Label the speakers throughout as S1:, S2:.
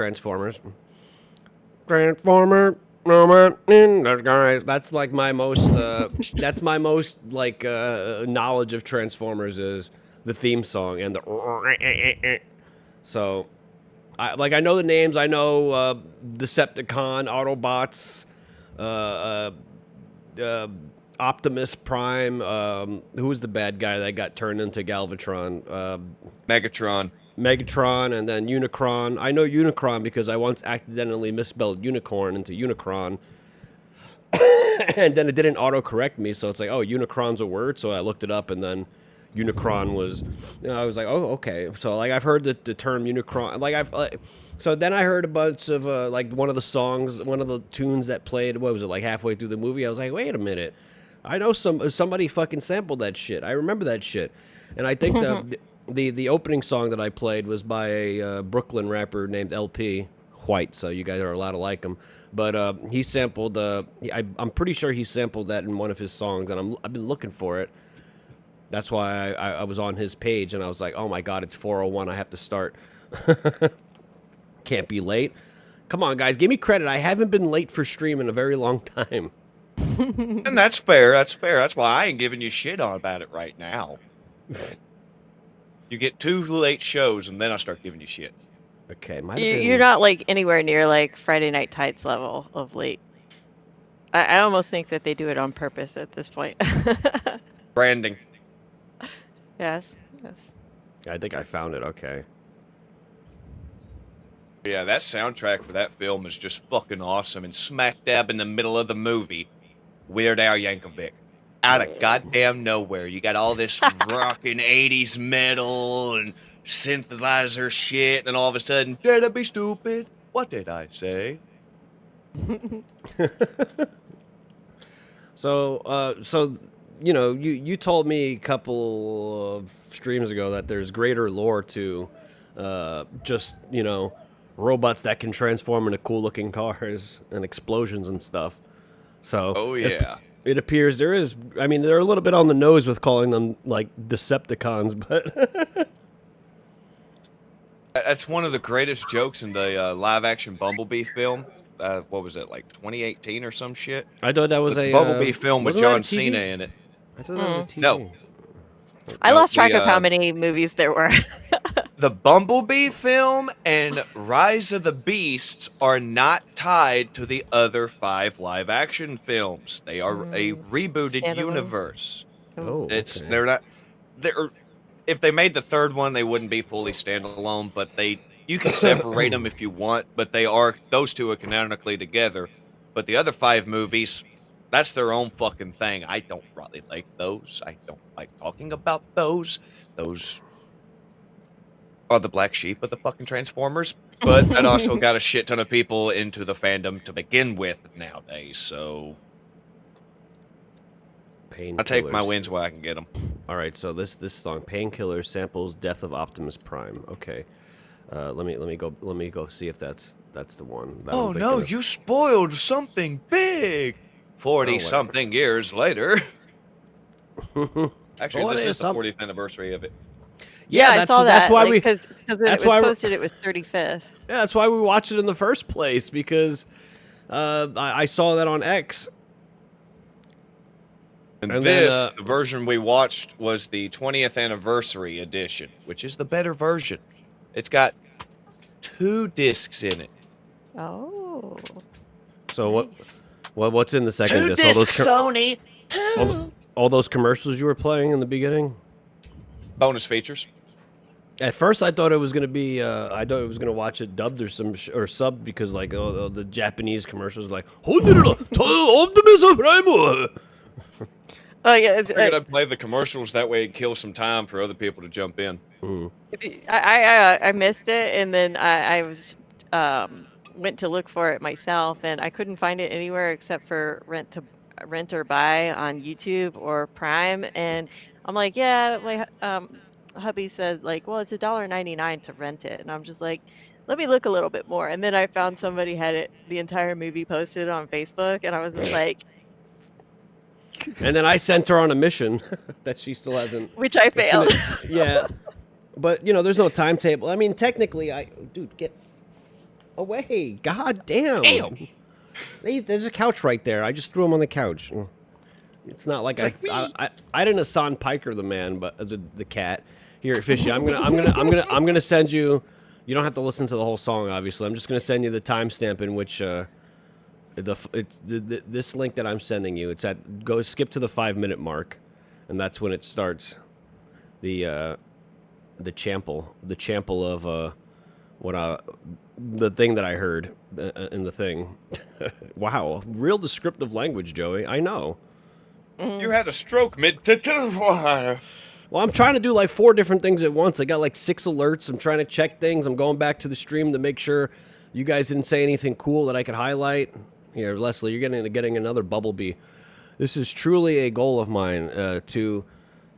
S1: Transformers. Transformer moment in the skies. That's like my most. That's my most like knowledge of Transformers is the theme song and the. So, I know the names. I know Decepticon, Autobots, uh, uh, Optimus Prime. Who was the bad guy that got turned into Galvatron?
S2: Megatron.
S1: Megatron, and then Unicron. I know Unicron because I once accidentally misspelled unicorn into Unicron, and then it didn't autocorrect me. So it's like, oh, Unicron's a word. So I looked it up, and then Unicron was. I was like, oh, okay. So like I've heard the term Unicron. So then I heard a bunch of like one of the songs, one of the tunes that played. What was it like halfway through the movie? I was like, wait a minute. I know somebody fucking sampled that shit. I remember that shit, and I think the opening song that I played was by a Brooklyn rapper named LP White. So you guys are allowed to like him, but he sampled. I'm pretty sure he sampled that in one of his songs, and I've been looking for it. That's why I was on his page, and I was like, oh my god, it's 4:01. I have to start. Can't be late. Come on, guys, give me credit. I haven't been late for stream in a very long time.
S2: And that's fair. That's fair. That's why I ain't giving you shit on about it right now. You get 2 late shows, and then I start giving you shit.
S1: Okay,
S3: You're not like anywhere near like Friday Night Tights level of late. I almost think that they do it on purpose at this point.
S2: Branding.
S3: Yes.
S1: I think I found it. Okay.
S2: Yeah, that soundtrack for that film is just fucking awesome. And smack dab in the middle of the movie, Weird Al Yankovic. Out of goddamn nowhere. You got all this rockin' 80s metal and synthesizer shit, and all of a sudden, dare to be stupid? What did I say?
S1: So you know, you told me a couple of streams ago that there's greater lore to just, you know, robots that can transform into cool looking cars and explosions and stuff. So
S2: Oh, yeah.
S1: it appears there is. I mean, they're a little bit on the nose with calling them like Decepticons, but
S2: That's one of the greatest jokes in the live-action Bumblebee film. What was it, like 2018 or some shit?
S1: I thought that was
S2: The
S1: a
S2: Bumblebee film with
S1: wasn't that a
S2: John
S1: TV?
S2: Cena in it.
S1: I thought that was a TV.
S2: No.
S3: I
S2: No,
S3: lost track of how
S2: the
S3: many movies there were.
S2: the Bumblebee film and Rise of the Beasts are not tied to the other 5 live-action films. They are a rebooted
S3: Standalone.
S2: universe.
S1: Oh,
S2: It's
S1: okay.
S2: they're not. They're if they made the 3rd one, they wouldn't be fully standalone. But you can separate them if you want. But those 2 are canonically together. But the other 5 movies, that's their own fucking thing. I don't really like those. I don't like talking about those. Those are the black sheep of the fucking Transformers. But that also got a shit ton of people into the fandom to begin with nowadays. So I take my wins where I can get them.
S1: All right, so this song, Painkillers, samples "Death of Optimus Prime." Okay, let me go see if that's the one. That
S2: Oh
S1: I'm
S2: no,
S1: thinking of.
S2: you spoiled something big! 40-something years later. Actually, this is the 40th anniversary of it.
S3: Yeah, I
S1: that's
S3: saw that.
S1: That's why
S3: because it
S1: that's
S3: was
S1: why
S3: posted. It was 35th.
S1: Yeah, that's why we watched it in the first place because I saw that on X.
S2: And
S1: then,
S2: this, the version we watched, was the 20th anniversary edition, which is the better version. It's got 2 discs in it.
S3: Oh.
S1: So
S3: nice.
S1: what's in the second
S2: 2
S1: disc?
S2: discs, Sony! 2!
S1: All those commercials you were playing in the beginning?
S2: Bonus features.
S1: At first, I thought it was gonna be. I thought it was gonna watch it dubbed or or subbed because like the Japanese commercials were like Optimus Prime.
S3: Oh yeah.
S2: I figured I'd play the commercials that way, kill some time for other people to jump in.
S3: I missed it, and then I was went to look for it myself, and I couldn't find it anywhere except for rent or buy on YouTube or Prime, and I'm like, yeah, my hubby said like, well, it's $1.99 to rent it, and I'm just like, let me look a little bit more, and then I found somebody had the entire movie posted on Facebook, and I was just like.
S1: And then I sent her on a mission that she still hasn't.
S3: Which I failed.
S1: Yeah, but you know, there's no timetable. I mean, technically, away. God damn.
S2: Damn.
S1: There's a couch right there. I just threw him on the couch. It's not like
S2: It's like,
S1: I didn't assign Piker the man, but the cat. Here, Fishie, I'm gonna send you. You don't have to listen to the whole song, obviously. I'm just gonna send you the timestamp in which this link that I'm sending you. It's at go skip to the 5-minute mark, and that's when it starts. The chample of the thing that I heard in the thing. Wow, real descriptive language, Joey. I know.
S2: you had a stroke mid.
S1: Well, I'm trying to do like 4 different things at once. I got like 6 alerts. I'm trying to check things. I'm going back to the stream to make sure you guys didn't say anything cool that I could highlight. Here, Leslie, you're getting another Bumblebee. This is truly a goal of mine to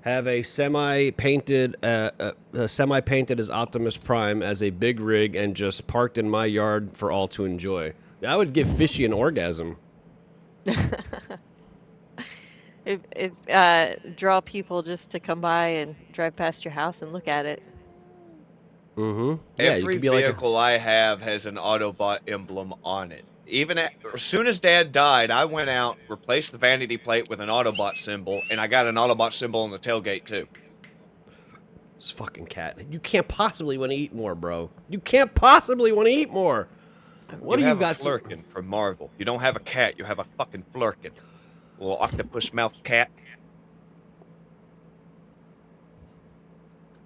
S1: have a semi-painted as Optimus Prime as a big rig and just parked in my yard for all to enjoy. That would give Fishie an orgasm.
S3: Draw people just to come by and drive past your house and look at it.
S1: Mm-hmm. Yeah,
S2: Every vehicle I have has an Autobot emblem on it. Even as soon as Dad died, I went out, replaced the vanity plate with an Autobot symbol, and I got an Autobot symbol on the tailgate too.
S1: This fucking cat. You can't possibly want to eat more, bro. You can't possibly want to eat more. What do you got?
S2: Flurkin from Marvel. You don't have a cat, you have a fucking Flurkin. Little octopus mouth cat.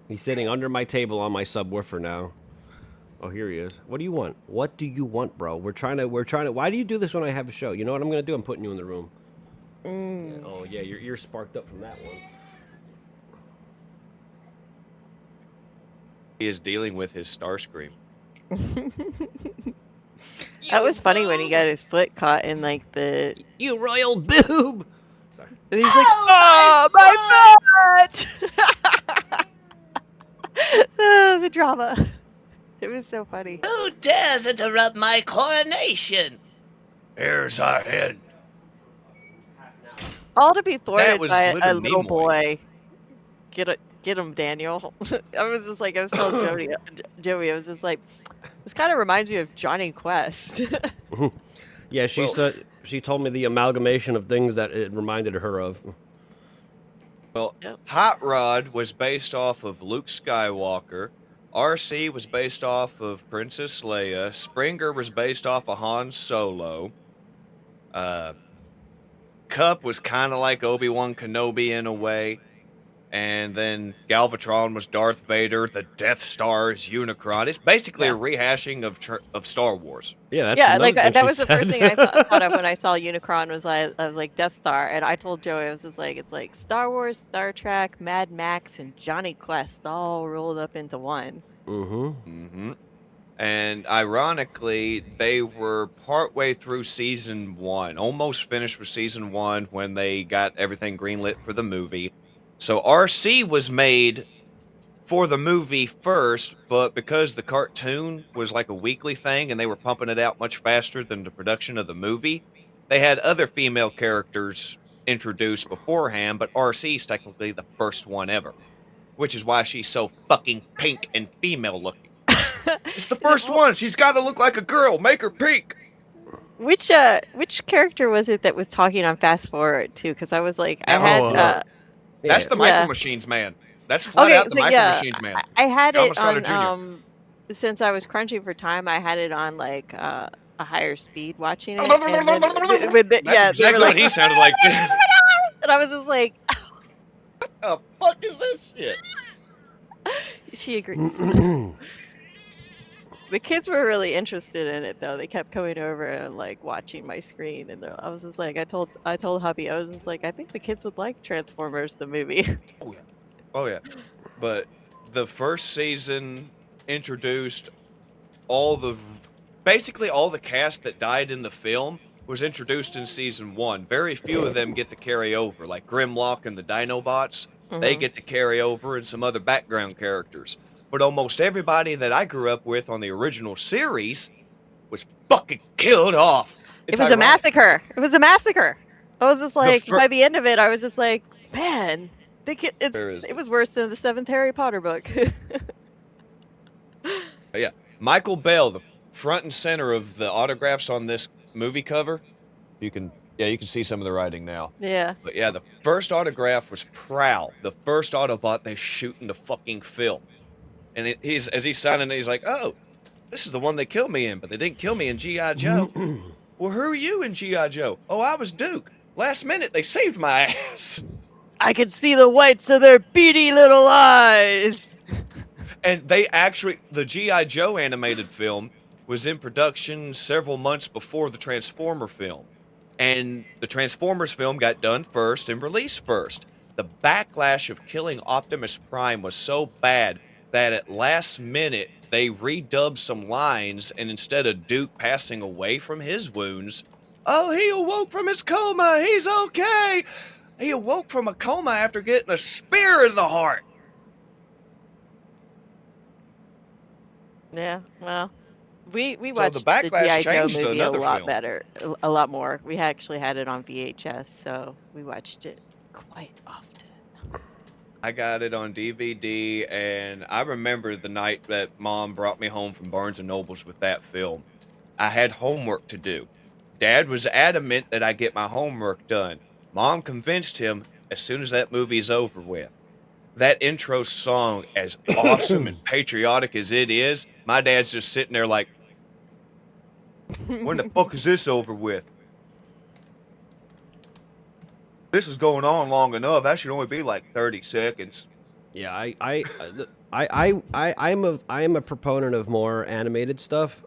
S1: He's sitting under my table on my subwoofer now. Oh, here he is. What do you want? What do you want, bro? We're trying to. Why do you do this when I have a show? You know what I'm gonna do? I'm putting you in the room. Yeah. Oh yeah, your ear sparked up from that one.
S2: He is dealing with his Starscream.
S3: That was funny when he got his foot caught in like the.
S1: You royal boob. Sorry.
S3: And he's like, "Oh, my foot!" Oh, the drama. It was so funny.
S2: Who dares interrupt my coronation? Here's our hint.
S3: All to be thwarted
S2: was
S3: by a
S2: Little
S3: little
S2: Nimoy.
S3: boy. Get him, Daniel. I was telling Joey, I was just like, this kind of reminds me of Johnny Quest.
S1: Yeah, she told me the amalgamation of things that it reminded her of.
S2: Well,
S3: Yep.
S2: Hot Rod was based off of Luke Skywalker. RC was based off of Princess Leia. Springer was based off of Han Solo. Cup was kind of like Obi-Wan Kenobi in a way. And then Galvatron was Darth Vader. The Death Star is Unicron. It's basically a rehashing of Star Wars.
S1: Yeah, that's
S3: Yeah,
S1: another
S3: like
S1: thing
S3: that
S1: she
S3: was the
S1: said.
S3: first thing I thought of when I saw Unicron. I was like Death Star, and I told Joey, I was just like, it's like Star Wars, Star Trek, Mad Max, and Johnny Quest all rolled up into one.
S2: Mm-hmm. And ironically, they were partway through season 1, almost finished with season 1 when they got everything greenlit for the movie. So RC was made for the movie first, but because the cartoon was like a weekly thing and they were pumping it out much faster than the production of the movie, they had other female characters introduced beforehand, but RC's technically the first one ever, which is why she's so fucking pink and female looking. It's the first one. She's got to look like a girl. Make her pink.
S3: Which character was it that was talking on Fast Forward too? Because I was like,
S2: That's the Micro Machines man. That's flat out the Micro Machines man.
S3: I had
S2: John
S3: it
S2: Moscato
S3: on since I was crunching for time. I had it on like a higher speed watching it.
S2: That's exactly what he sounded like.
S3: And I was just like,
S2: what the fuck is this shit?
S3: she agreed. The kids were really interested in it though. They kept coming over and like watching my screen, and I was just like, I told hubby, I was just like, I think the kids would like Transformers the movie.
S2: Oh yeah. But the first season introduced basically all the cast that died in the film was introduced in season 1. Very few of them get to carry over, like Grimlock and the Dinobots. They get to carry over, and some other background characters. But almost everybody that I grew up with on the original series was fucking killed off.
S3: It was a massacre. It was a massacre. I was just like, by the end of it, I was just like, man, it was worse than the 7th Harry Potter book.
S2: Yeah, Michael Bell, the front and center of the autographs on this movie cover, you can see some of the writing now.
S3: Yeah.
S2: But yeah, the first autograph was Prowl, the first Autobot they shoot in the fucking film. And he's as he's signing it, he's like, "Oh, this is the one they killed me in, but they didn't kill me in G.I. Joe." Well, who are you in G.I. Joe? Oh, I was Duke. Last minute, they saved my ass.
S3: I could see the whites of their beady little eyes.
S2: And they actually, the G.I. Joe animated film was in production several months before the Transformer film. And the Transformers film got done first and released first. The backlash of killing Optimus Prime was so bad that at last minute they redubbed some lines, and instead of Duke passing away from his wounds, oh, he awoke from his coma, he's okay. He awoke from a coma after getting a spear in the heart.
S3: Yeah, well, we
S2: So
S3: watched
S2: the
S3: the
S2: backlash
S3: G.I. Joe
S2: changed to
S3: movie a
S2: another
S3: lot
S2: film.
S3: better, a lot more. We actually had it on VHS, so we watched it quite often.
S2: I got it on DVD, and I remember the night that Mom brought me home from Barnes & Noble's with that film. I had homework to do. Dad was adamant that I get my homework done. Mom convinced him as soon as that movie's over with. That intro song, as awesome and patriotic as it is, my dad's just sitting there like, when the fuck is this over with? This is going on long enough. That should only be like 30 seconds.
S1: Yeah, I'm a proponent of more animated stuff.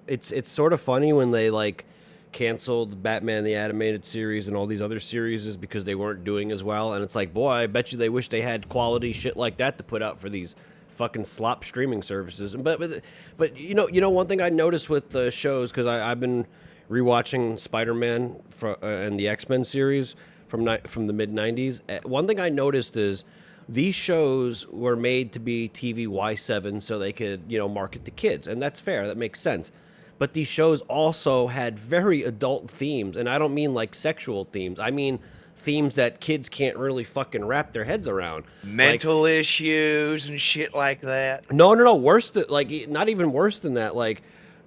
S1: It's sort of funny when they like canceled Batman the Animated Series and all these other series is because they weren't doing as well. And it's like, boy, I bet you they wish they had quality shit like that to put out for these fucking slop streaming services. But one thing I noticed with the shows, because I've been rewatching Spider-Man and the X-Men series from the mid 90s. One thing I noticed is these shows were made to be TV Y7 so they could, market to kids. And that's fair. That makes sense. But these shows also had very adult themes. And I don't mean like sexual themes. I mean themes that kids can't really fucking wrap their heads around.
S2: Mental issues and shit like that.
S1: No. Worse than, not even worse than that.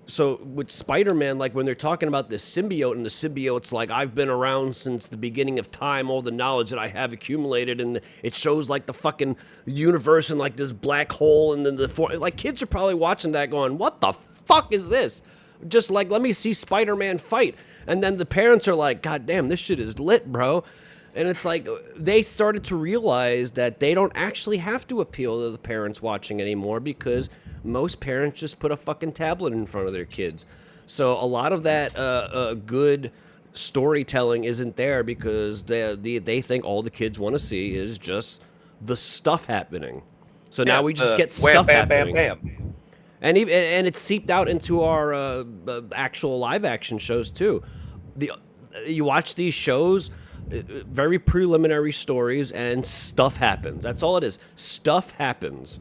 S1: So with Spider-Man, like when they're talking about the symbiote, and the symbiote's like, I've been around since the beginning of time, all the knowledge that I have accumulated, and it shows like the fucking universe and like this black hole, and then like kids are probably watching that going, what the fuck is this? Just like, let me see Spider-Man fight. And then the parents are like, God damn, this shit is lit, bro. And it's like they started to realize that they don't actually have to appeal to the parents watching anymore because most parents just put a fucking tablet in front of their kids. So a lot of that good storytelling isn't there because they think all the kids want to see is just the stuff happening. So now we just get stuff happening.
S2: Bam, bam.
S1: And it's seeped out into our actual live action shows too. You watch these shows, very preliminary stories, and stuff happens. That's all it is. Stuff happens.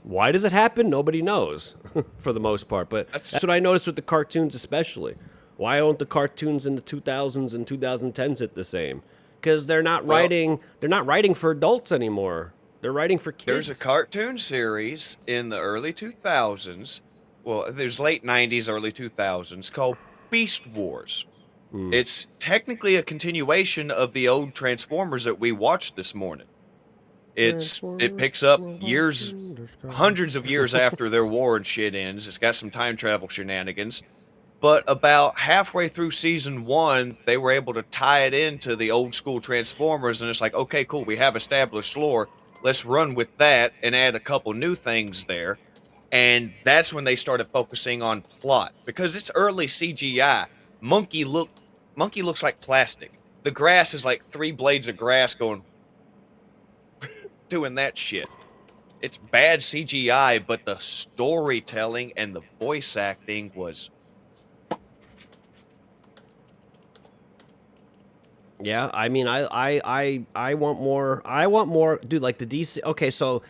S1: Why does it happen? Nobody knows, for the most part. But that's what I noticed with the cartoons, especially. Why don't the cartoons in the 2000s and 2010s hit the same? Because they're not writing. They're not writing for adults anymore. They're writing for kids.
S2: There's a cartoon series in the early 2000s. Well, there's late 90s, early 2000s called Beast Wars. It's technically a continuation of the old Transformers that we watched this morning. It picks up years, hundreds of years after their war and shit ends. It's got some time travel shenanigans. But about halfway through season 1, they were able to tie it into the old school Transformers, and it's like, okay, cool, we have established lore. Let's run with that and add a couple new things there. And that's when they started focusing on plot. Because it's early CGI. Monkey looks like plastic. The grass is like 3 blades of grass going doing that shit. It's bad CGI, but the storytelling and the voice acting was...
S1: Yeah, I mean, I want more. I want more, dude. Like the DC. Okay, so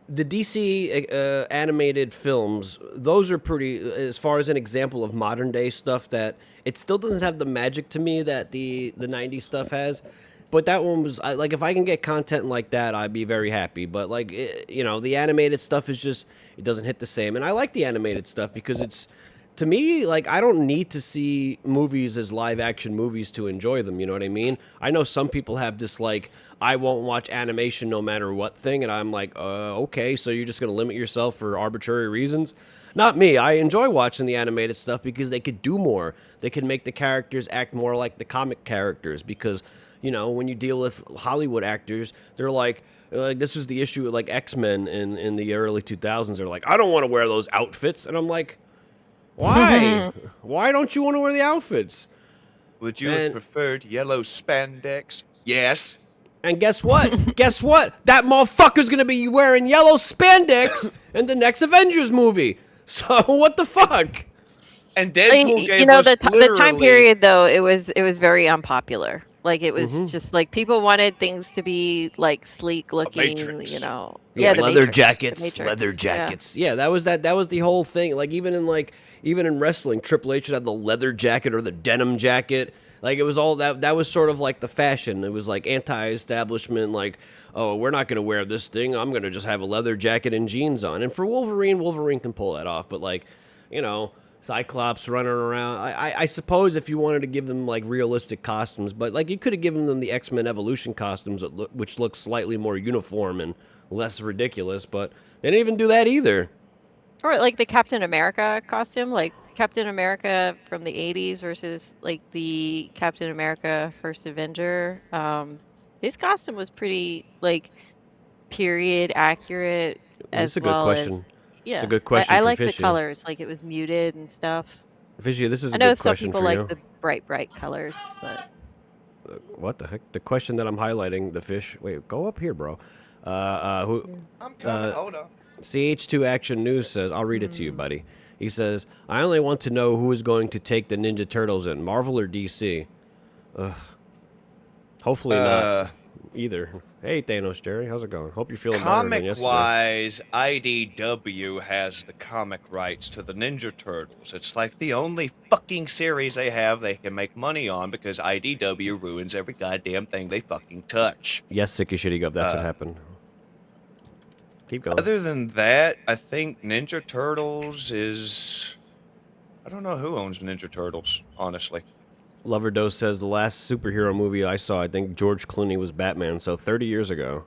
S1: the DC animated films, those are pretty. As far as an example of modern day stuff, that it still doesn't have the magic to me that the '90s stuff has. But that one was like, if I can get content like that, I'd be very happy. But like, the animated stuff is just, it doesn't hit the same. And I like the animated stuff because it's, to me, like, I don't need to see movies as live action movies to enjoy them. You know what I mean? I know some people have this like, I won't watch animation no matter what thing, and I'm like, okay, so you're just gonna limit yourself for arbitrary reasons? Not me. I enjoy watching the animated stuff because they could do more. They could make the characters act more like the comic characters because, when you deal with Hollywood actors, they're like this was the issue with like X-Men in the early 2000s. They're like, I don't want to wear those outfits, and I'm like, why? Why don't you want to wear the outfits?
S2: Would you have preferred yellow spandex? Yes.
S1: And guess what? Guess what? That motherfucker's gonna be wearing yellow spandex in the next Avengers movie. So what the fuck?
S2: And Deadpool gave us
S3: the time
S2: literally-
S3: period though, it was very unpopular. Like it was just like people wanted things to be like sleek looking,
S2: Matrix.
S3: Yeah, the
S1: leather
S3: Matrix,
S1: jackets,
S3: the Matrix,
S1: leather
S3: yeah.
S1: jackets. Yeah, that was the whole thing. Like even in wrestling, Triple H would have the leather jacket or the denim jacket. Like it was all that was sort of like the fashion. It was like anti-establishment, like, oh, we're not going to wear this thing. I'm going to just have a leather jacket and jeans on. And for Wolverine can pull that off. But like, Cyclops running around. I suppose if you wanted to give them like realistic costumes, but like you could have given them the X-Men Evolution costumes, which look slightly more uniform and less ridiculous. But they didn't even do that either.
S3: Or like the Captain America costume, like Captain America from the 80s versus like the Captain America First Avenger. His costume was pretty like period accurate
S1: That's
S3: as
S1: a good
S3: well
S1: question.
S3: as yeah.
S1: It's a good question
S3: I
S1: for
S3: like the
S1: Fishie.
S3: colors, like it was muted and stuff.
S1: Fishie, this is
S3: I
S1: a
S3: know
S1: good
S3: some
S1: question
S3: people
S1: for
S3: like
S1: you.
S3: the bright colors, but
S1: What the heck? The question that I'm highlighting, the fish. Wait, go up here, bro. Who?
S2: I'm coming. Hold on.
S1: CH2 Action News says, I'll read it to you, buddy. He says, I only want to know who is going to take the Ninja Turtles in, Marvel or DC. Ugh. Hopefully not either. Hey, Thanos, Jerry. How's it going? Hope you're feeling better than yesterday.
S2: Comic-wise, IDW has the comic rights to the Ninja Turtles. It's like the only fucking series they have they can make money on because IDW ruins every goddamn thing they fucking touch.
S1: Yes, sicky shitty gov. That's what happened. Keep going.
S2: Other than that, I think Ninja Turtles is... I don't know who owns Ninja Turtles, honestly.
S1: Lover Dose says the last superhero movie I saw, I think George Clooney was Batman, so 30 years ago.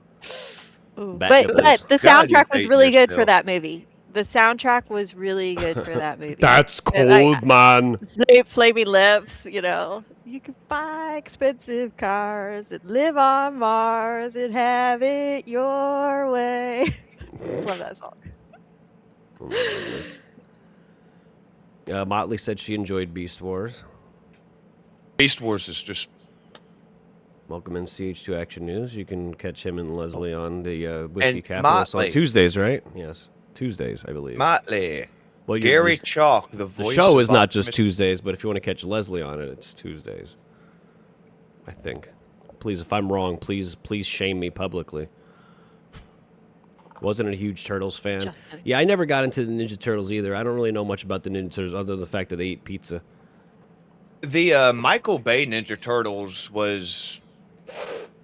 S3: ooh.
S1: Bat
S3: But
S1: nipples.
S3: the
S2: God,
S3: soundtrack
S2: you
S3: was
S2: hate
S3: really good for
S2: yourself.
S3: that movie. The soundtrack was really good for that movie.
S1: That's
S3: And, like,
S1: cold, man.
S3: Flaming Lips, you can buy expensive cars and live on Mars and have it your way. Love that song.
S1: Oh my goodness. Motley said she enjoyed Beast Wars.
S2: Beast Wars is just...
S1: Welcome in CH2 Action News. You can catch him and Leslie on the Whiskey
S2: And
S1: Capitalist on
S2: Motley.
S1: Tuesdays, right? Yes, Tuesdays, I believe.
S2: Motley.
S1: Well, you-
S2: Gary
S1: you-
S2: Chalk, the
S1: the
S2: voice
S1: show
S2: of
S1: is not just
S2: Optimus-
S1: Tuesdays, but if you want to catch Leslie on it, it's Tuesdays. I think. Please, if I'm wrong, please shame me publicly. Wasn't a huge Turtles fan.
S3: Justin.
S1: Yeah, I never got into the Ninja Turtles either. I don't really know much about the Ninja Turtles other than the fact that they eat pizza.
S2: The Michael Bay Ninja Turtles was...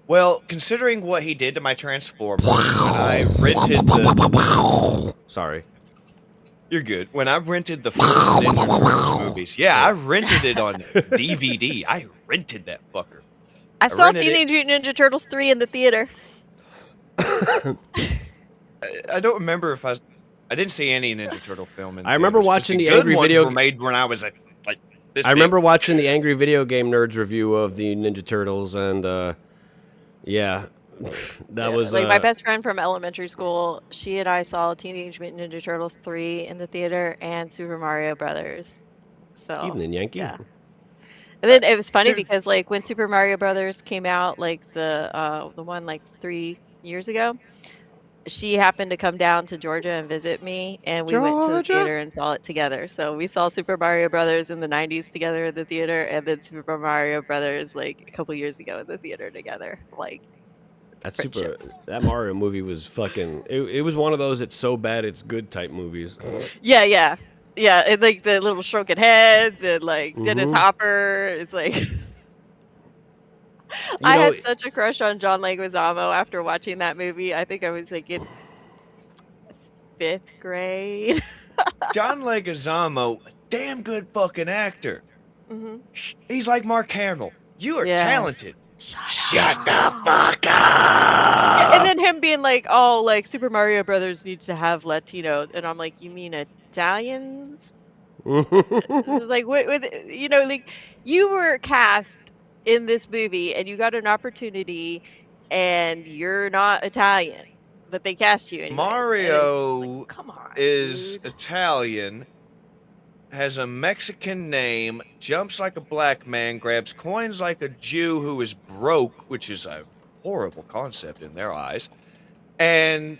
S2: Well, considering what he did to my Transformers, when I rented the...
S1: Sorry.
S2: You're good. When I rented the first Ninja Turtles movies, yeah, I rented it on DVD. I rented that fucker.
S3: I saw
S2: rented
S3: Teenage Mutant Ninja Turtles 3 in the theater.
S2: I don't remember if I didn't see any Ninja Turtle film. In
S1: I remember
S2: theaters, 'cause
S1: watching the
S2: good
S1: Angry
S2: ones
S1: Video-
S2: were made when I was like this.
S1: I remember watching the Angry Video Game Nerds review of the Ninja Turtles, and yeah, that was
S3: like my best friend from elementary school. She and I saw Teenage Mutant Ninja Turtles 3 in the theater and Super Mario Brothers. So
S1: Evening, Yankee.
S3: yeah. And then it was funny
S2: Dude.
S3: because like when Super Mario Brothers came out, like the one like 3 years ago, she happened to come down to Georgia and visit me, and we went to the
S1: Georgia?
S3: theater and saw it together. So we saw Super Mario Brothers in the 90s together at the theater, and then Super Mario Brothers like a couple years ago in the theater together. Like,
S1: That's
S3: friendship.
S1: super. That Mario movie was fucking. It was one of those it's so bad it's good type movies.
S3: yeah, and like the little stroking heads and like Dennis
S1: Mhm.
S3: Hopper. It's like
S1: You
S3: I
S1: know,
S3: had such a crush on John Leguizamo after watching that movie. I think I was like in 5th grade.
S2: John Leguizamo, a damn good fucking actor.
S3: Mhm.
S2: He's like Mark Hamill. You are
S3: Yes.
S2: talented.
S3: Shut
S2: Shut the
S3: up.
S2: fuck
S3: Yeah, and
S2: up.
S3: then him being like, "Oh, like Super Mario Brothers needs to have Latinos," and I'm like, "You mean Italians?" This is like, what with like you were cast in this movie and you got an opportunity and you're not Italian, but they cast you anyways. And it's just like,
S2: Mario
S3: come on,
S2: is
S3: dude.
S2: Italian, has a Mexican name, jumps like a black man, grabs coins like a Jew who is broke, which is a horrible concept in their eyes, and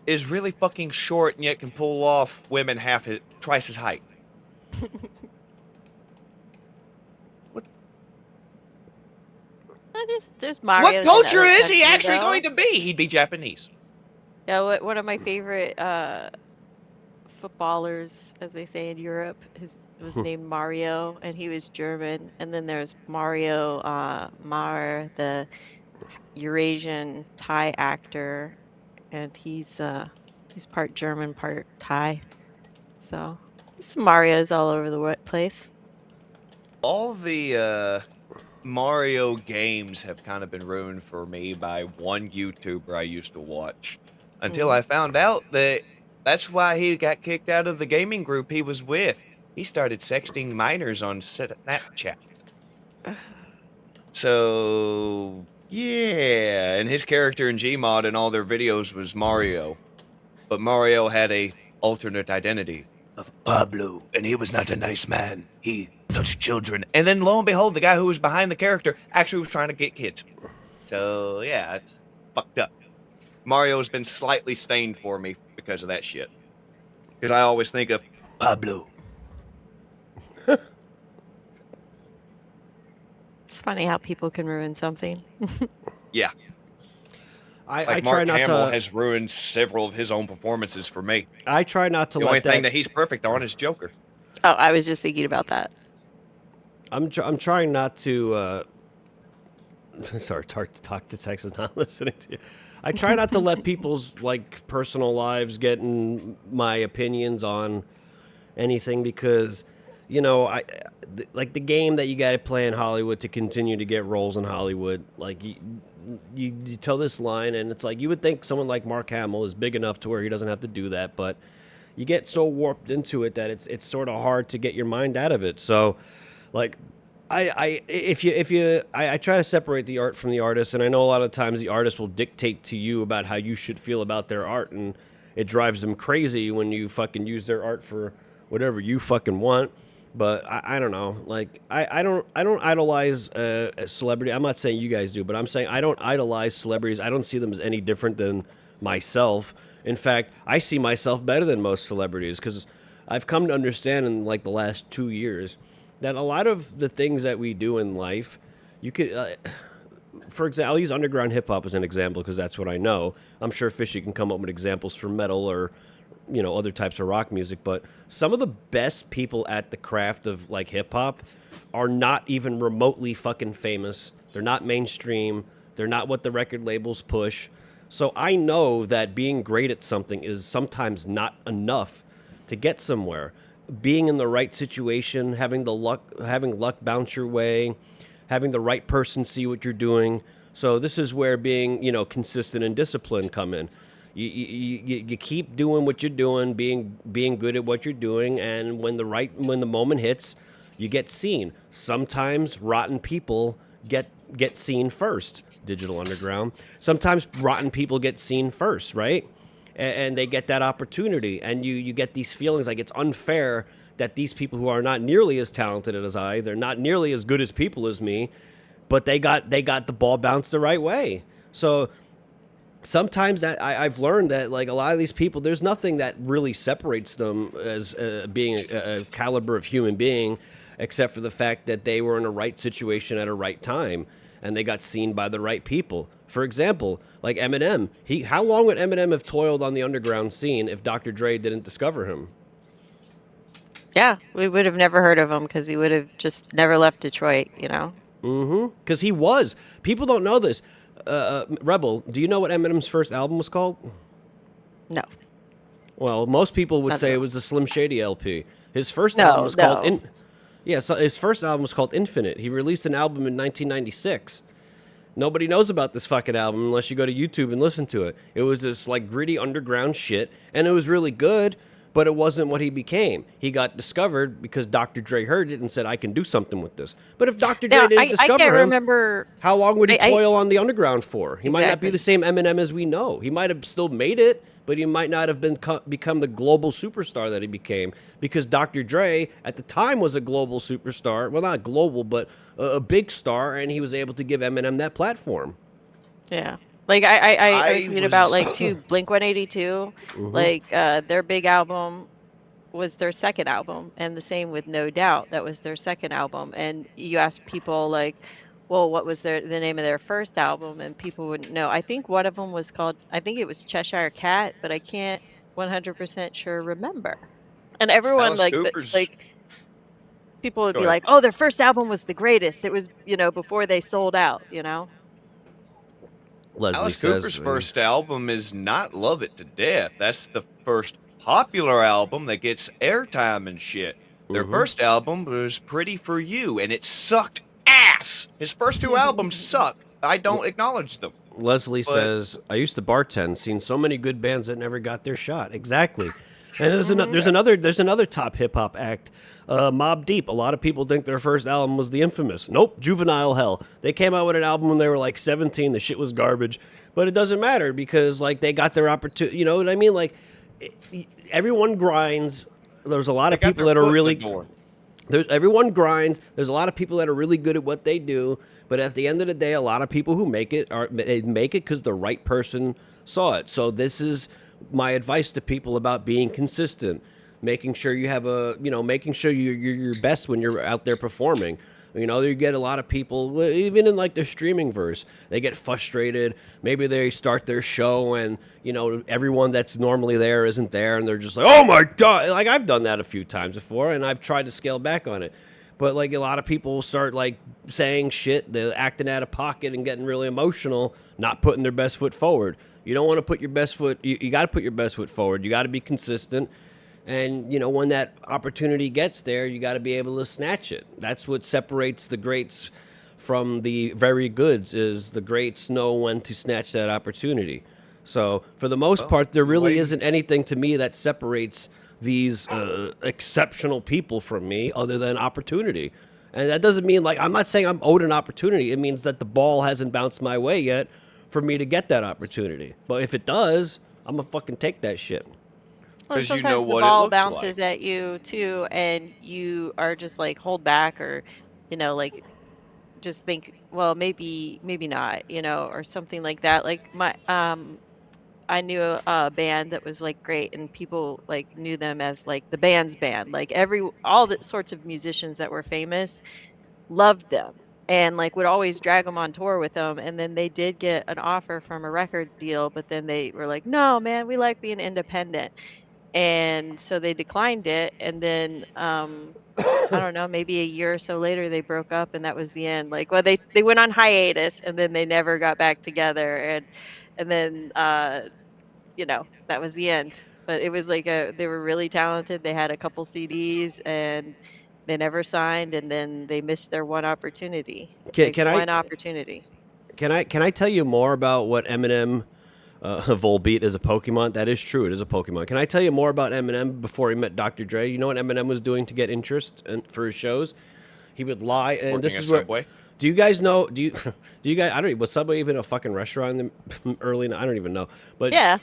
S2: is really fucking short and yet can pull off women twice his height. What
S3: There's
S2: what
S3: Marios in
S2: culture
S3: other
S2: is he
S3: countries
S2: actually going
S3: though.
S2: to be? He'd be Japanese.
S3: Yeah, one of my favorite footballers, as they say in Europe, his was named Mario, and he was German. And then there's Mario Mar, the Eurasian Thai actor, and he's part German, part Thai. So there's some Marios all over the place.
S2: All the Mario games have kind of been ruined for me by one YouTuber I used to watch until
S3: Mm.
S2: I found out that that's why he got kicked out of the gaming group he was with. He started sexting minors on Snapchat. So, yeah, and his character in Gmod and all their videos was Mario, but Mario had a alternate identity of Pablo, and he was not a nice man. He touched children. And then lo and behold, the guy who was behind the character actually was trying to get kids. So, yeah, it's fucked up. Mario's been slightly stained for me because of that shit. Because I always think of Pablo.
S3: It's funny how people can ruin something.
S2: Yeah,
S1: I
S2: like
S1: try
S2: Mark
S1: not
S2: Hamill
S1: to.
S2: has ruined several of his own performances for me.
S1: I try not to
S2: The only
S1: let
S2: thing
S1: that.
S2: that he's perfect on is Joker.
S3: Oh, I was just thinking about that.
S1: I'm trying not to. Sorry, talk to talk to Texas not listening to you. I try not to let people's like personal lives get in my opinions on anything because, like the game that you got to play in Hollywood to continue to get roles in Hollywood. Like you tell this line, and it's like you would think someone like Mark Hamill is big enough to where he doesn't have to do that, but you get so warped into it that it's sort of hard to get your mind out of it. So, like I try to separate the art from the artist, and I know a lot of times the artist will dictate to you about how you should feel about their art, and it drives them crazy when you fucking use their art for whatever you fucking want. But I don't know. Like I don't idolize a celebrity. I'm not saying you guys do, but I'm saying I don't idolize celebrities. I don't see them as any different than myself. In fact, I see myself better than most celebrities because I've come to understand in like the last 2 years that a lot of the things that we do in life, you could, for example, I'll use underground hip hop as an example because that's what I know. I'm sure Fishie can come up with examples for metal or, other types of rock music. But some of the best people at the craft of like hip hop are not even remotely fucking famous. They're not mainstream. They're not what the record labels push. So I know that being great at something is sometimes not enough to get somewhere. Being in the right situation, having luck bounce your way, having the right person see what you're doing. So this is where being, consistent and disciplined come in. You keep doing what you're doing, being good at what you're doing, and when the moment hits, you get seen. Sometimes rotten people get seen first. Digital Underground. Sometimes rotten people get seen first, right? And they get that opportunity, and you get these feelings like it's unfair that these people who are not nearly as talented as I, they're not nearly as good as people as me, but they got the ball bounced the right way. So sometimes that I've learned that like a lot of these people, there's nothing that really separates them as being a caliber of human being, except for the fact that they were in a right situation at a right time, and they got seen by the right people. For example, like Eminem, how long would Eminem have toiled on the underground scene if Dr. Dre didn't discover him?
S3: Yeah, we would have never heard of him because he would have just never left Detroit.
S1: Because he was. People don't know this. Rebel, do you know what Eminem's first album was called?
S3: No,
S1: Well, most people would
S3: not
S1: say
S3: at
S1: it
S3: all.
S1: was the Slim Shady LP. His first album
S3: No,
S1: was called
S3: no.
S1: Yeah, so his first album was called Infinite. He released an album in 1996. Nobody knows about this fucking album unless you go to YouTube and listen to it. It was this like gritty underground shit, and it was really good, but it wasn't what he became. He got discovered because Dr. Dre heard it and said, "I can do something with this." But if Dr. Dre
S3: Now,
S1: didn't
S3: I can't
S1: discover him,
S3: remember.
S1: how long would he
S3: I
S1: toil on the underground for? He might not be the
S3: exactly.
S1: same Eminem as we know. He might have still made it, but he might not have become the global superstar that he became because Dr. Dre at the time was a global superstar. Well, not global, but a big star, and he was able to give Eminem that platform.
S3: Yeah. Like I was
S2: I
S3: reading about
S2: was
S3: like too Blink 182, like their big album was their second album, and the same with No Doubt, that was their second album. And you ask people like, well, what was the name of their first album, and people wouldn't know. I think one of them was called, I think it was Cheshire Cat, but I can't 100% sure remember. And everyone
S2: Alice
S3: like
S2: Cooper's.
S3: like people would
S2: Go
S3: be
S2: ahead.
S3: like, oh, their first album was the greatest. It was, before they sold out.
S1: Leslie
S2: Alice
S1: says,
S2: Cooper's first album is not Love It to Death. That's the first popular album that gets airtime and shit. Their first album was Pretty for You, and it sucked ass. His first two albums suck. I don't acknowledge them.
S1: Leslie
S2: But
S1: says, I used to bartend, seen so many good bands that never got their shot. Exactly. And
S3: Hmm.
S1: there's another top hip hop act, Mobb Deep. A lot of people think their first album was the infamous. Nope, Juvenile Hell. They came out with an album when they were like 17. The shit was garbage, but it doesn't matter because like they got their opportunity. You know what I mean? Like everyone grinds. There's a lot
S2: they
S1: of
S2: got
S1: people
S2: their
S1: that are
S2: foot in the
S1: really
S2: door.
S1: everyone grinds. There's a lot of people that are really good at what they do, but at the end of the day, a lot of people who make it they make it because the right person saw it. So this is my advice to people about being consistent, making sure you have making sure you're your best when you're out there performing. You know, you get a lot of people, even in like the streaming verse, they get frustrated. Maybe they start their show and, everyone that's normally there isn't there. And they're just like, oh my God. Like I've done that a few times before and I've tried to scale back on it. But like a lot of people start like saying shit, they're acting out of pocket and getting really emotional, not putting their best foot forward. You don't want to put your best foot, you got to put your best foot forward. You got to be consistent. And, when that opportunity gets there, you got to be able to snatch it. That's what separates the greats from the very goods is the greats know when to snatch that opportunity. So for the most
S2: Well,
S1: part, there
S2: the
S1: really
S2: way
S1: isn't anything to me that separates these exceptional people from me other than opportunity. And that doesn't mean like, I'm not saying I'm owed an opportunity. It means that the ball hasn't bounced my way yet for me to get that opportunity. But if it does, I'm going to fucking take that shit.
S3: Well,
S2: because you know
S3: sometimes the
S2: what it
S3: ball
S2: looks like.
S3: bounces at you too, and you are just like hold back, or like just think, well, maybe not, or something like that. Like I knew a band that was like great, and people like knew them as like the band's band. Like all the sorts of musicians that were famous loved them, and like would always drag them on tour with them. And then they did get an offer from a record deal, but then they were like, no, man, we like being independent. And so they declined it. And then I don't know, maybe a year or so later they broke up, and that was the end. Like, well, they went on hiatus, and then they never got back together. And then that was the end. But it was like they were really talented. They had a couple CDs, and they never signed, and then they missed their one opportunity.
S1: Can,
S3: Like
S1: can I
S3: one opportunity.
S1: can I tell you more about what Eminem Volbeat is a Pokemon? That is true. It is a Pokemon. Can I tell you more about Eminem before he met Dr. Dre? You know what Eminem was doing to get interest for his shows? He would lie, and
S2: Working
S1: this
S2: at
S1: is where.
S2: Subway.
S1: Do you guys know? Do you do you guys? I don't. Was Subway even a fucking restaurant in the early? I don't even know. But
S3: Yeah.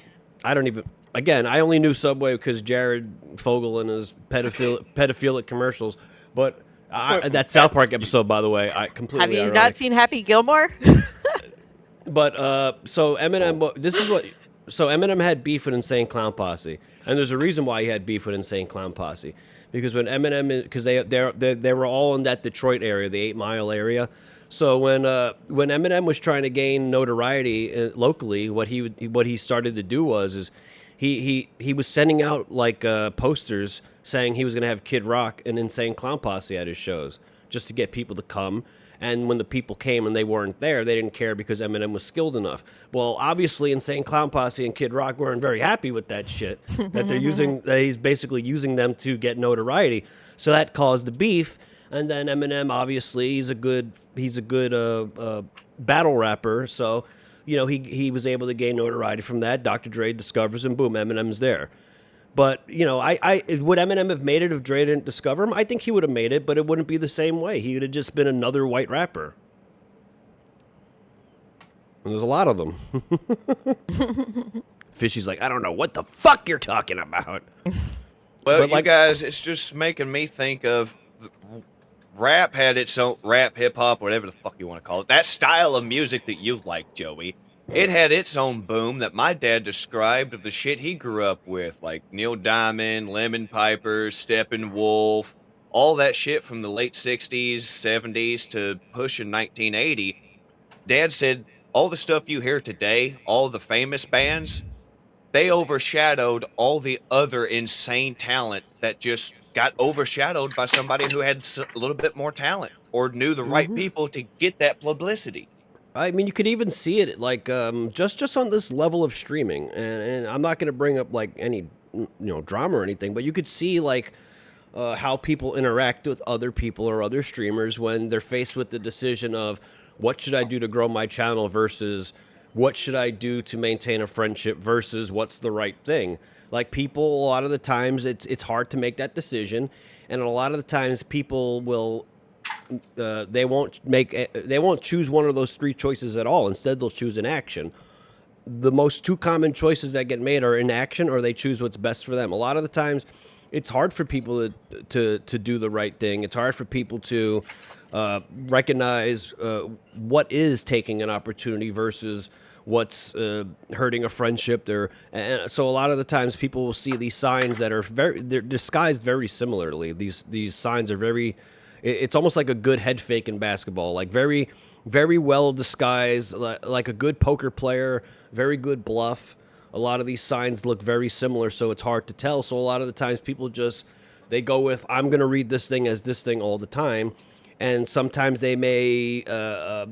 S1: I don't even. Again, I only knew Subway because Jared Fogle and his pedophilic commercials. But that South Park episode, by the way, I
S3: Have
S1: completely
S3: you
S1: ironic.
S3: not seen Happy Gilmore?
S1: But so Eminem, this is what. So Eminem had beef with Insane Clown Posse, and there's a reason why he had beef with Insane Clown Posse, because when Eminem, because they were all in that Detroit area, the 8 Mile area. So when Eminem was trying to gain notoriety locally, what he started to do is he was sending out like posters saying he was going to have Kid Rock and Insane Clown Posse at his shows just to get people to come. And when the people came and they weren't there, they didn't care because Eminem was skilled enough. Well, obviously, Insane Clown Posse and Kid Rock weren't very happy with that shit. That he's basically using them to get notoriety. So that caused the beef. And then Eminem, obviously, he's a good battle rapper. So, he was able to gain notoriety from that. Dr. Dre discovers him, boom, Eminem's there. But, I would Eminem have made it if Dre didn't discover him? I think he would have made it, but it wouldn't be the same way. He would have just been another white rapper. And there's a lot of them. Fishie's like, I don't know what the fuck you're talking about.
S2: Well, you guys, it's just making me think of rap had its own rap, hip hop, whatever the fuck you want to call it. That style of music that you like, Joey. It had its own boom that my dad described of the shit he grew up with, like Neil Diamond, Lemon Pipers, Steppenwolf, all that shit from the late 60s, 70s to pushing 1980. Dad said all the stuff you hear today, all the famous bands, they overshadowed all the other insane talent that just got overshadowed by somebody who had a little bit more talent or knew the right people to get that publicity.
S1: I mean, you could even see it like just on this level of streaming, and I'm not going to bring up like any drama or anything, but you could see like how people interact with other people or other streamers when they're faced with the decision of what should I do to grow my channel versus what should I do to maintain a friendship versus what's the right thing. Like people, a lot of the times it's hard to make that decision, and a lot of the times people will. They won't choose one of those three choices at all. Instead, they'll choose inaction. The most two common choices that get made are inaction or they choose what's best for them. A lot of the times, it's hard for people to do the right thing. It's hard for people to recognize what is taking an opportunity versus what's hurting a friendship. And so a lot of the times, people will see these signs that they're disguised very similarly. These signs are very. It's almost like a good head fake in basketball, like very, very well disguised, like a good poker player, very good bluff. A lot of these signs look very similar, so it's hard to tell. So a lot of the times people they go with, I'm going to read this thing as this thing all the time. And sometimes they may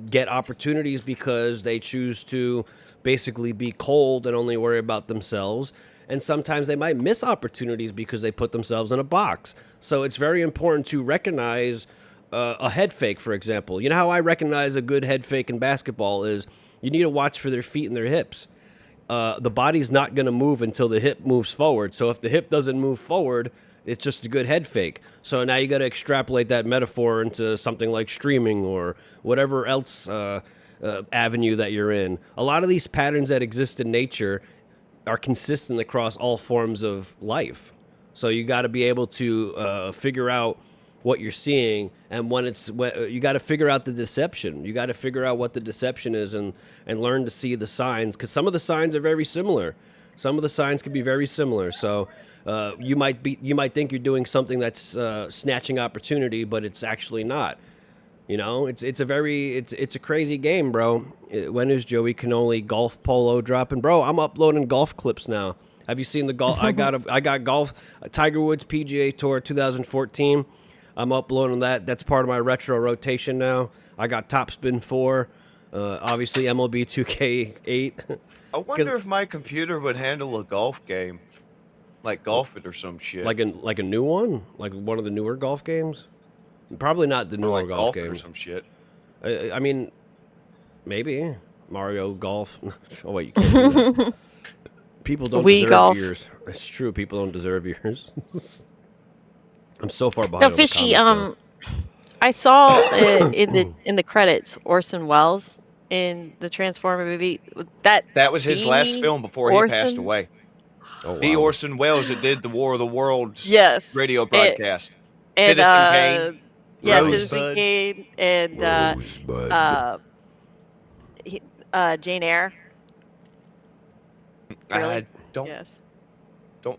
S1: get opportunities because they choose to basically be cold and only worry about themselves. And sometimes they might miss opportunities because they put themselves in a box. So it's very important to recognize a head fake, for example. You know how I recognize a good head fake in basketball is you need to watch for their feet and their hips. The body's not going to move until the hip moves forward. So if the hip doesn't move forward, it's just a good head fake. So now you got to extrapolate that metaphor into something like streaming or whatever else avenue that you're in. A lot of these patterns that exist in nature are consistent across all forms of life. So you got to be able to figure out what you're seeing, and when you got to figure out the deception. You got to figure out what the deception is and learn to see the signs, because some of the signs are very similar. Some of the signs can be very similar. So you might think you're doing something that's snatching opportunity, but it's actually not. It's a crazy game, bro. When is Joey Cannoli golf polo dropping, bro? I'm uploading golf clips now. Have you seen the golf? I got golf Tiger Woods PGA Tour 2014. I'm uploading that. That's part of my retro rotation now. I got Topspin 4, obviously MLB 2K8.
S2: I wonder if my computer would handle a golf game, like Golf It or some shit.
S1: Like a new one, like one of the newer golf games. Probably not the newer
S2: like
S1: golf
S2: game
S1: game
S2: or some shit.
S1: I mean, maybe Mario Golf. Oh wait, you can't do that. People don't
S3: Wii
S1: deserve
S3: golf.
S1: ears. It's true. People don't deserve ears. I'm so far behind.
S3: No,
S1: on the
S3: Fishy.
S1: comments,
S3: I saw in the credits Orson Welles in the Transformer movie.
S2: That was his last
S3: the
S2: film before he passed
S3: Orson?
S2: away.
S1: though. Oh,
S2: The
S1: wow.
S2: Orson Welles that did the War of the Worlds
S3: Yes.
S2: radio broadcast.
S3: And
S2: Citizen Kane.
S3: yeah,
S2: Rosebud.
S3: Citizen Kane and
S1: Rosebud.
S3: Jane Eyre. Really?
S2: I don't
S3: Yes.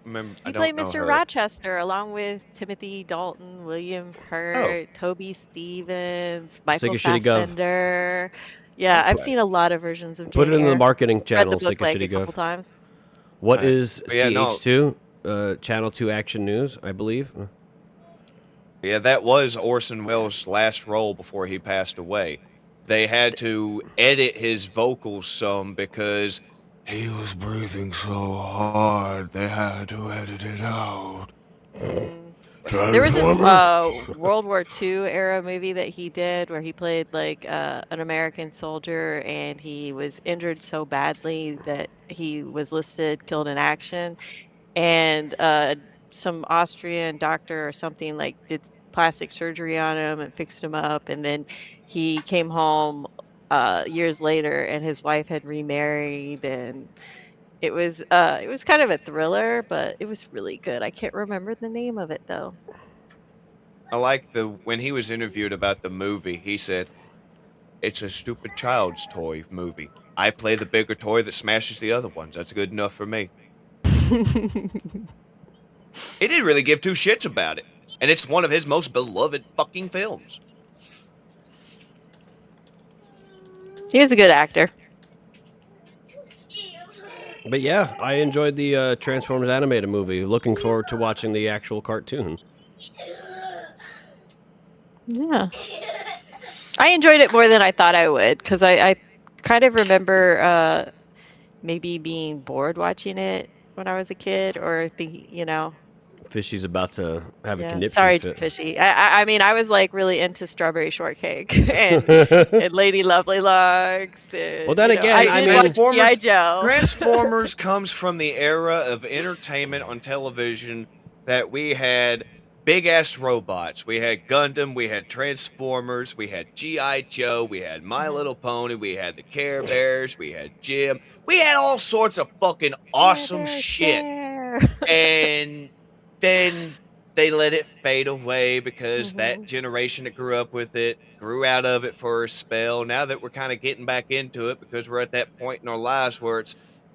S2: remember. I
S3: He
S2: don't
S3: played
S2: know
S3: Mr.
S2: her.
S3: Rochester along with Timothy Dalton, William Hurt, Toby Stevens, Michael
S1: Sick of Shitty Gov.
S3: Fassbender. Yeah, I've
S2: Okay.
S3: seen a lot of versions of Jane
S1: Put it in the
S3: Eyre.
S1: marketing
S3: Read
S1: channel.
S3: the book
S1: Sick of
S3: like a
S1: Shitty
S3: couple
S1: Gov.
S3: times.
S1: What
S2: Right.
S1: is
S2: But yeah, no.
S1: CH2? Channel 2 Action News, I believe.
S2: Yeah, that was Orson Welles' last role before he passed away. They had to edit his vocals some because he was breathing so hard. They had to edit it out.
S3: Mm. There was this
S1: Transformer.
S3: World War II era movie that he did where he played like an American soldier and he was injured so badly that he was listed killed in action and some Austrian doctor or something like did plastic surgery on him and fixed him up and then he came home years later and his wife had remarried and it was kind of a thriller, but it was really good. I can't remember the name of it though.
S2: I like the when he was interviewed about the movie, he said, "It's a stupid child's toy movie. I play the bigger toy that smashes the other ones. That's good enough for me." He didn't really give two shits about it. And it's one of his most beloved fucking films.
S3: He was a good actor.
S1: But yeah, I enjoyed the Transformers animated movie. Looking forward to watching the actual cartoon.
S3: Yeah. I enjoyed it more than I thought I would because I kind of remember maybe being bored watching it when I was a kid or thinking,
S1: Fishie's about to have a
S3: yeah.
S1: conniption
S3: Sorry,
S1: fit.
S3: Fishy. I mean, I was like really into Strawberry Shortcake and Lady Lovely Locks
S1: Well,
S3: and
S1: then again,
S3: I
S1: I
S3: did
S1: mean,
S3: watch G.I. Joe.
S2: Transformers comes from the era of entertainment on television that we had big ass robots. We had Gundam, we had Transformers, we had G.I. Joe, we had My
S3: Mhm.
S2: Little Pony, we had the Care Bears, we had Jim. We had all sorts of fucking
S3: Care
S2: awesome
S3: Bears
S2: shit.
S3: care.
S2: And then they let it fade away because that
S3: Mhm.
S2: generation that grew up with it grew out of it for a spell. Now that we're kind of getting back into it because we're at that point in our lives where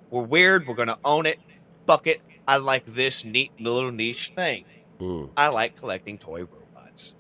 S2: we're weird, we're gonna own it. Fuck it. I like this neat little niche thing.
S1: mm.
S2: I like collecting toy robots.